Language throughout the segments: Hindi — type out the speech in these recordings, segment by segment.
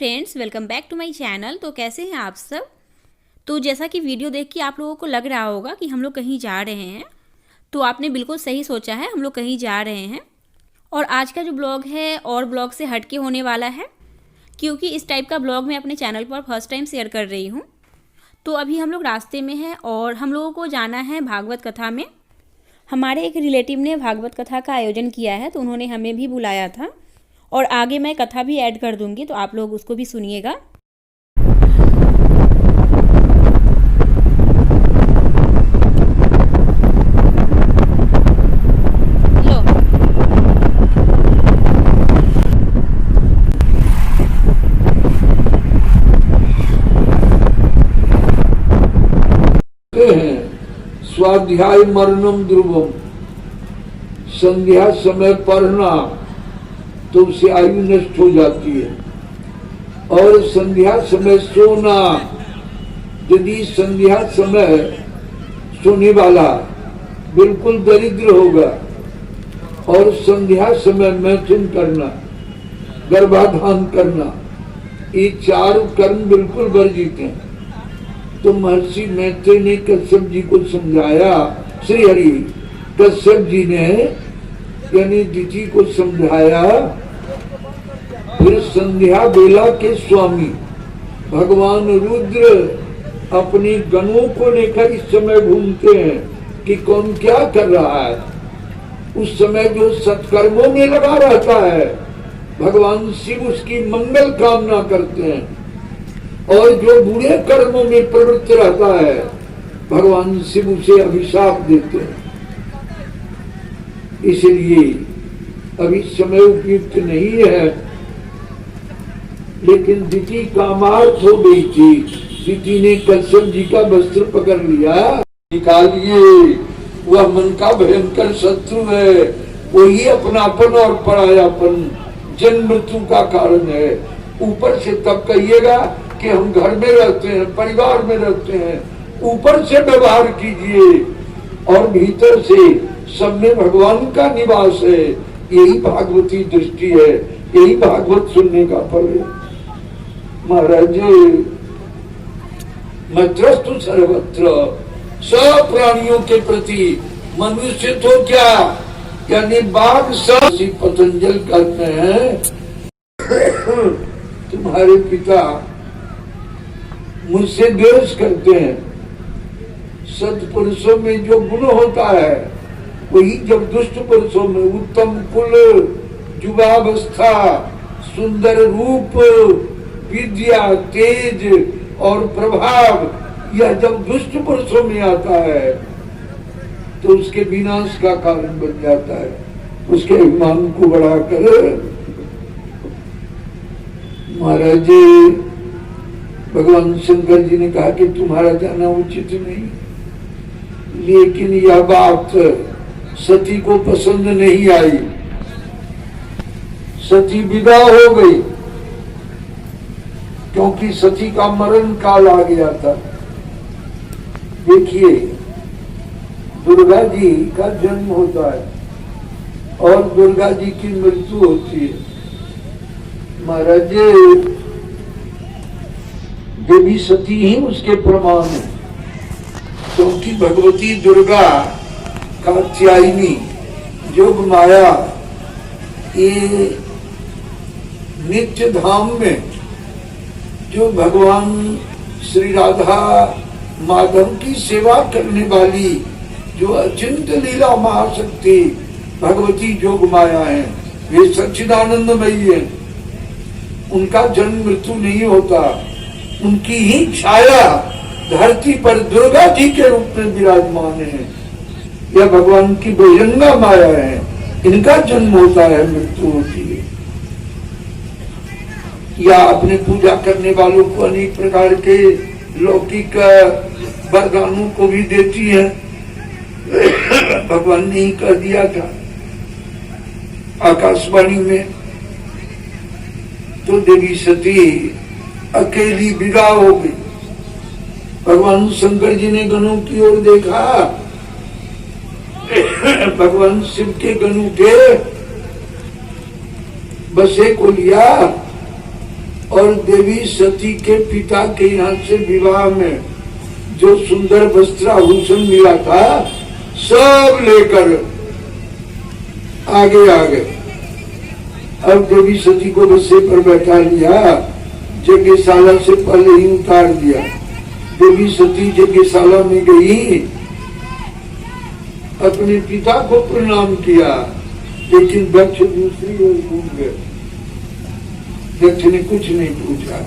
Friends, welcome back to my channel. तो कैसे हैं आप सब। तो जैसा कि वीडियो देख के आप लोगों को लग रहा होगा कि हम लोग कहीं जा रहे हैं, तो आपने बिल्कुल सही सोचा है, हम लोग कहीं जा रहे हैं। और आज का जो ब्लॉग है और ब्लॉग से हटके होने वाला है, क्योंकि इस टाइप का ब्लॉग मैं अपने चैनल पर फर्स्ट टाइम शेयर कर रही हूँ। तो अभी हम लोग रास्ते में हैं और हम लोगों को जाना है भागवत कथा में। हमारे एक रिलेटिव ने भागवत कथा का आयोजन किया है, तो उन्होंने हमें भी बुलाया था और आगे मैं कथा भी ऐड कर दूंगी, तो आप लोग उसको भी सुनिएगा। स्वाध्याय मरणम ध्रुवम, संध्या समय पढ़ना तो उससे आयु नष्ट हो जाती है। और संध्या समय सोना, यदि संध्या समय सोने वाला बिल्कुल दरिद्र होगा, और संध्या समय मैथुन करना, गर्भाधान करना, ये चारों कर्म बिल्कुल वर्जित हैं। तो महर्षि मैत्रेय ने कश्यप जी को समझाया, श्री हरि कश्यप जी ने यानी दिति को समझाया। फिर संध्या बेला के स्वामी भगवान रुद्र अपने गणों को लेकर इस समय घूमते हैं कि कौन क्या कर रहा है। उस समय जो सत्कर्मों में लगा रहता है, भगवान शिव उसकी मंगल कामना करते हैं, और जो बुरे कर्मों में प्रवृत्त रहता है, भगवान शिव उसे अभिशाप देते हैं। इसलिए अभी समय उपयुक्त नहीं है। लेकिन दिति कामार्थ हो गई थी। दिति ने कश्यप जी का वस्त्र पकड़ लिया, निकालिए, वह मन का भयंकर शत्रु है, वही अपनापन और परायापन जन्म मृत्यु का कारण है। ऊपर से तब कहिएगा कि हम घर में रहते हैं, परिवार में रहते हैं, ऊपर से व्यवहार कीजिए और भीतर से सब में भगवान का निवास है। यही भागवती दृष्टि है, यही भागवत सुनने का फल है। महाराज मत्रस्तु सर्वत्र, सब प्राणियों के प्रति, मनुष्य तो क्या, यानी बाघ सब। पतंजल कहते हैं तुम्हारे पिता मुझसे द्वेष करते हैं। सत्पुरुषों में जो गुण होता है, वही जब दुष्ट पुरुषों में उत्तम कुल, युवावस्था, सुंदर रूप, विद्या, तेज और प्रभाव, यह जब दुष्ट पुरुषों में आता है तो उसके विनाश का कारण बन जाता है। उसके अभिमान को बढ़ाकर महाराज भगवान शंकर जी ने कहा कि तुम्हारा जाना उचित नहीं। लेकिन यह बात सती को पसंद नहीं आई। सती विदा हो गई, क्योंकि सती का मरण काल आ गया था। देखिए, दुर्गा जी का जन्म होता है और दुर्गा जी की मृत्यु होती है। महाराज देवी सती ही उसके प्रमाण है, क्योंकि भगवती दुर्गा कात्यायनी योग माया ये नित्य धाम में जो भगवान श्री राधा माधव की सेवा करने वाली जो अचिंत लीला महाशक्ति भगवती जोग माया है, वे सच्चिदानंदमयी है। उनका जन्म मृत्यु नहीं होता, उनकी ही छाया धरती पर दुर्गा जी के रूप में विराजमान है। यह भगवान की बहिरंगा माया है, इनका जन्म होता है, मृत्यु होती है। या अपने पूजा करने वालों को अनेक प्रकार के लौकिक वरदानों को भी देती है। भगवान ने ही कह दिया था आकाशवाणी में। तो देवी सती अकेली विदा हो गई। भगवान शंकर जी ने गणों की ओर देखा, भगवान शिव के गणों के बसे को लिया और देवी सती के पिता के यहाँ से विवाह में जो सुंदर वस्त्राभूषण मिला था सब लेकर आगे आ गए। अब देवी सती को बस्से पर बैठा लिया, यज्ञशाला से पहले ही उतार दिया। देवी सती यज्ञशाला में गई, अपने पिता को प्रणाम किया, लेकिन दक्ष दूसरी ओर घूम गए। दक्ष ने कुछ नहीं पूछा।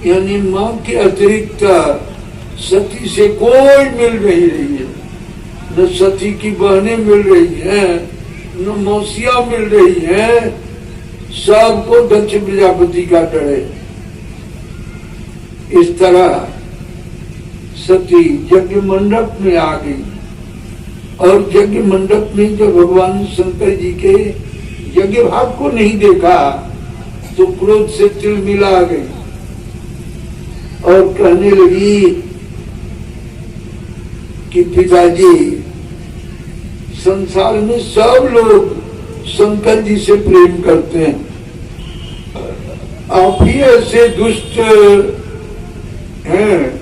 यानी माँ के अतिरिक्त सती से कोई मिल नहीं रही है, न सती की बहनें मिल रही हैं, न मौसियां मिल रही हैं, सबको दक्ष प्रजापति का डर है। इस तरह सती यज्ञ मंडप में आ गई और यज्ञ मंडप में जब भगवान शंकर जी के यज्ञ भाग को नहीं देखा तो क्रोध से तिलमिला गई और कहने लगी कि पिताजी, संसार में सब लोग शंकर जी से प्रेम करते हैं, आप ही ऐसे दुष्ट हैं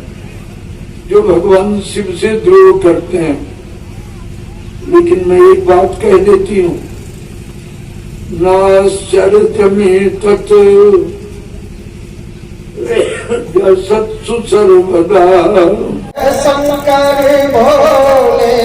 जो भगवान शिव से द्रोह करते हैं। लेकिन मैं एक बात कह देती हूँ, नाश्चर्य में तत् सत्सु सर्वदा शंकर भोले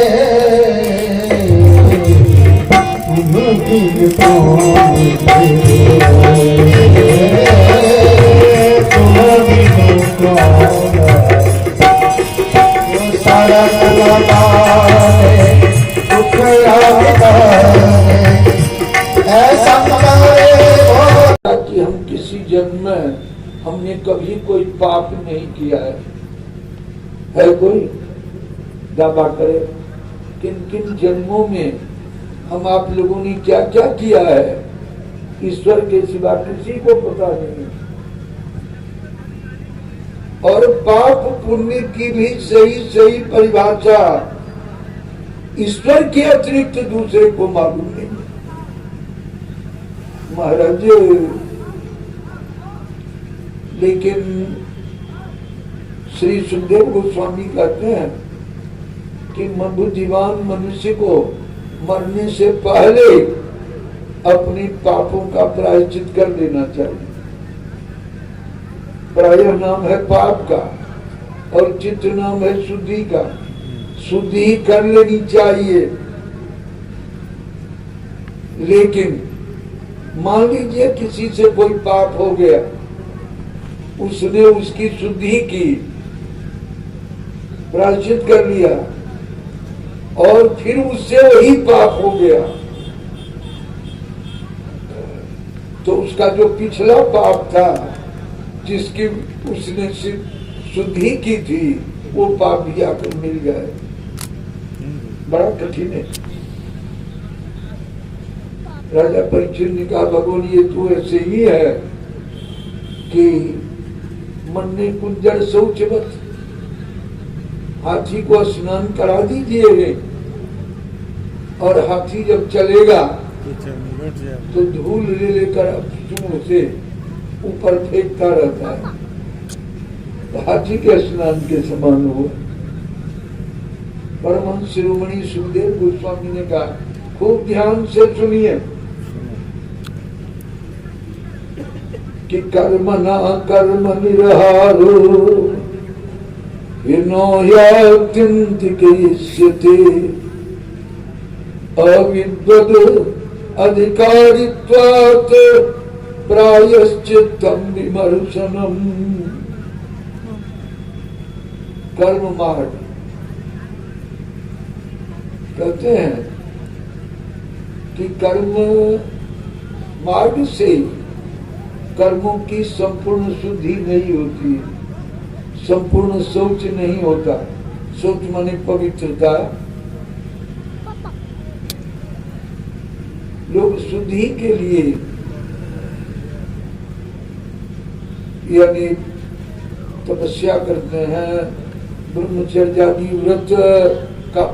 कि हम किसी जन्म में हमने कभी कोई पाप नहीं किया है कोई दावा करे? किन किन जन्मों में हम आप लोगों ने क्या क्या किया है, ईश्वर के सिवा किसी को पता नहीं। और पाप पुण्य की भी सही सही परिभाषा ईश्वर के अतिरिक्त दूसरे को मालूम नहीं। महाराज, लेकिन श्री सुखदेव गोस्वामी कहते हैं कि बुद्धिमान मनुष्य को मरने से पहले अपने पापों का प्रायश्चित कर लेना चाहिए। प्राय नाम है पाप का और चित्त नाम है शुद्धि का। शुद्धि कर लेनी चाहिए। लेकिन मान लीजिए किसी से कोई पाप हो गया, उसने उसकी शुद्धि की, प्रायश्चित कर लिया और फिर उससे वही पाप हो गया, तो उसका जो पिछला पाप था जिसकी उसने शुद्धि की थी वो पाप भी आकर मिल गए। बड़ा कठिन है। राजा परीक्षित ने कहा, भगवान ये तो ऐसे ही है कि मन ने कुंजर शौचवत, हाथी को स्नान करा दीजिए और हाथी जब चलेगा तो धूल ले लेकर चूहों से ऊपर फेंकता रहता है, तो हाथी के स्नान के समान हो। परमहंस शिरोमणि सुखदेव गोस्वामी ने कहा, खूब ध्यान से सुनिए कि कर्म न कर्म निरहारो विनोयात्यंतिकयिष्यते अविद्वद अधिकारित्वात् प्रायश्चित्तम विमर्शनम। कर्म मार्ग कहते हैं कि कर्म मार्ग से कर्मों की संपूर्ण शुद्धि नहीं होती, संपूर्ण शौच नहीं होता। शौच माने पवित्रता। लोग शुद्धि के लिए यानी तपस्या करते हैं, ब्रह्मचर्यादि व्रत का